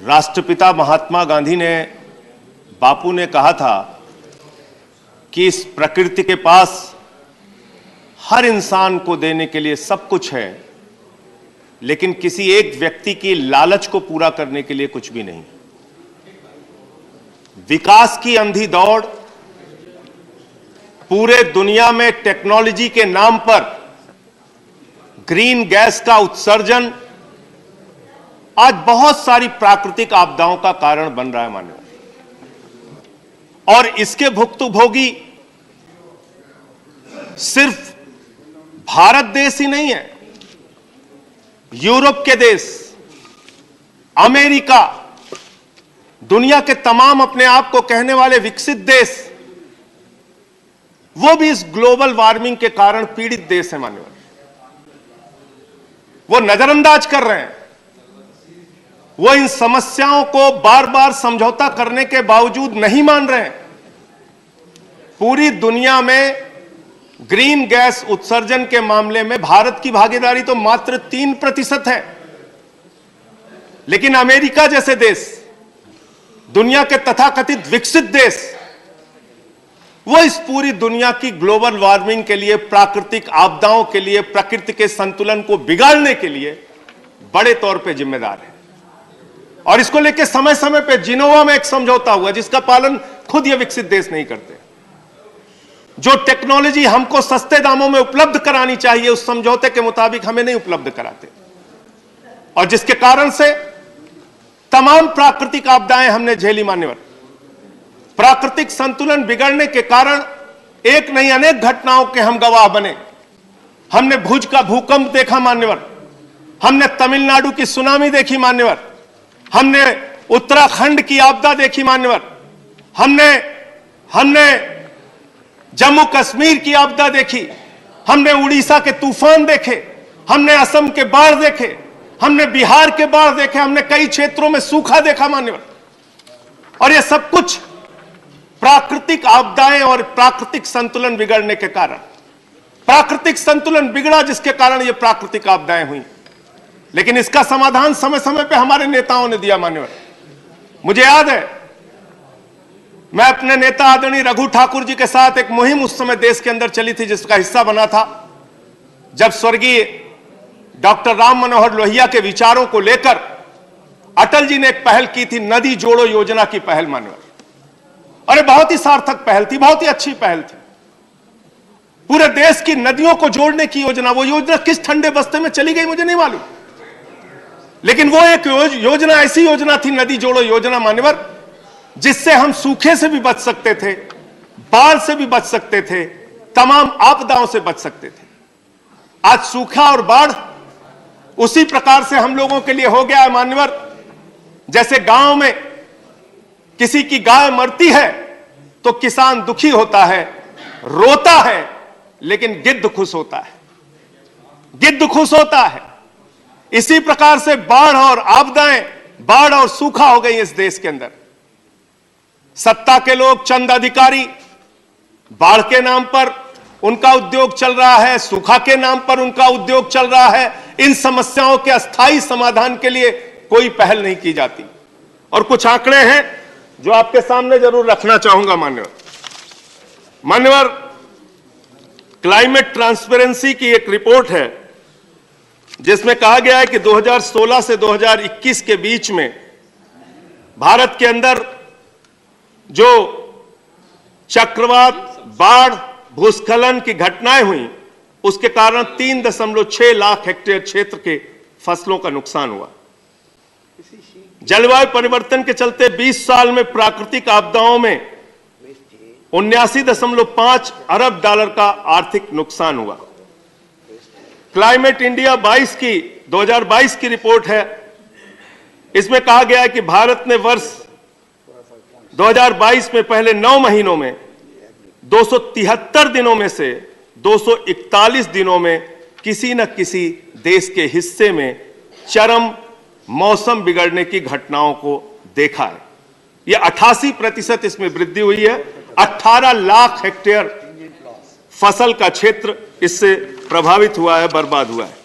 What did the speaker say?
राष्ट्रपिता महात्मा गांधी ने, बापू ने कहा था कि इस प्रकृति के पास हर इंसान को देने के लिए सब कुछ है, लेकिन किसी एक व्यक्ति की लालच को पूरा करने के लिए कुछ भी नहीं। विकास की अंधी दौड़, पूरे दुनिया में टेक्नोलॉजी के नाम पर ग्रीन गैस का उत्सर्जन आज बहुत सारी प्राकृतिक आपदाओं का कारण बन रहा है माननीय। और इसके भुक्तभोगी सिर्फ भारत देश ही नहीं है, यूरोप के देश, अमेरिका, दुनिया के तमाम अपने आप को कहने वाले विकसित देश, वो भी इस ग्लोबल वार्मिंग के कारण पीड़ित देश है माननीय। वो नजरअंदाज कर रहे हैं, वो इन समस्याओं को बार बार समझौता करने के बावजूद नहीं मान रहे हैं। पूरी दुनिया में ग्रीन गैस उत्सर्जन के मामले में भारत की भागीदारी तो मात्र 3% है, लेकिन अमेरिका जैसे देश, दुनिया के तथाकथित विकसित देश, वो इस पूरी दुनिया की ग्लोबल वार्मिंग के लिए, प्राकृतिक आपदाओं के लिए, प्रकृति के संतुलन को बिगाड़ने के लिए बड़े तौर पे जिम्मेदार है। और इसको लेकर समय समय पे जिनेवा में एक समझौता हुआ जिसका पालन खुद ये विकसित देश नहीं करते। जो टेक्नोलॉजी हमको सस्ते दामों में उपलब्ध करानी चाहिए, उस समझौते के मुताबिक हमें नहीं उपलब्ध कराते, और जिसके कारण से तमाम प्राकृतिक आपदाएं हमने झेली मान्यवर। प्राकृतिक संतुलन बिगड़ने के कारण एक नहीं अनेक घटनाओं के हम गवाह बने। हमने भुज का भूकंप देखा मान्यवर, हमने तमिलनाडु की सुनामी देखी मान्यवर, हमने उत्तराखंड की आपदा देखी मान्यवर, हमने जम्मू कश्मीर की आपदा देखी, हमने उड़ीसा के तूफान देखे, हमने असम के बाढ़ देखे, हमने बिहार के बाढ़ देखे, हमने कई क्षेत्रों में सूखा देखा मान्यवर। और यह सब कुछ प्राकृतिक आपदाएं और प्राकृतिक संतुलन बिगड़ने के कारण, प्राकृतिक संतुलन बिगड़ा जिसके कारण ये प्राकृतिक आपदाएं हुई। लेकिन इसका समाधान समय समय पे हमारे नेताओं ने दिया मान्यवर। मुझे याद है, मैं अपने नेता आदरणीय रघु ठाकुर जी के साथ एक मुहिम उस समय देश के अंदर चली थी, जिसका हिस्सा बना था जब स्वर्गीय डॉक्टर राम मनोहर लोहिया के विचारों को लेकर अटल जी ने एक पहल की थी, नदी जोड़ो योजना की पहल मान्यवर। अरे बहुत ही सार्थक पहल थी, बहुत ही अच्छी पहल थी। पूरे देश की नदियों को जोड़ने की योजना, वो योजना किस ठंडे बस्ते में चली गई मुझे नहीं मालूम, लेकिन वो एक योजना, ऐसी योजना थी, नदी जोड़ो योजना मान्यवर, जिससे हम सूखे से भी बच सकते थे, बाढ़ से भी बच सकते थे, तमाम आपदाओं से बच सकते थे। आज सूखा और बाढ़ उसी प्रकार से हम लोगों के लिए हो गया है मान्यवर, जैसे गांव में किसी की गाय मरती है तो किसान दुखी होता है, रोता है, लेकिन गिद्ध खुश होता है, गिद्ध खुश होता है। इसी प्रकार से बाढ़ और आपदाएं, बाढ़ और सूखा हो गई इस देश के अंदर। सत्ता के लोग, चंद अधिकारी, बाढ़ के नाम पर उनका उद्योग चल रहा है, सूखा के नाम पर उनका उद्योग चल रहा है। इन समस्याओं के अस्थायी समाधान के लिए कोई पहल नहीं की जाती। और कुछ आंकड़े हैं जो आपके सामने जरूर रखना चाहूंगा मान्यवर। क्लाइमेट ट्रांसपेरेंसी की एक रिपोर्ट है जिसमें कहा गया है कि 2016 से 2021 के बीच में भारत के अंदर जो चक्रवात, बाढ़, भूस्खलन की घटनाएं हुई, उसके कारण 3.6 लाख हेक्टेयर क्षेत्र के फसलों का नुकसान हुआ। जलवायु परिवर्तन के चलते 20 साल में प्राकृतिक आपदाओं में 79.5 अरब डॉलर का आर्थिक नुकसान हुआ। क्लाइमेट इंडिया 2022 की रिपोर्ट है, इसमें कहा गया है कि भारत ने वर्ष 2022 में पहले 9 महीनों में 273 दिनों में से 241 दिनों में किसी न किसी देश के हिस्से में चरम मौसम बिगड़ने की घटनाओं को देखा है। यह 88% इसमें वृद्धि हुई है। 18 लाख हेक्टेयर फसल का क्षेत्र इससे प्रभावित हुआ है, बर्बाद हुआ है।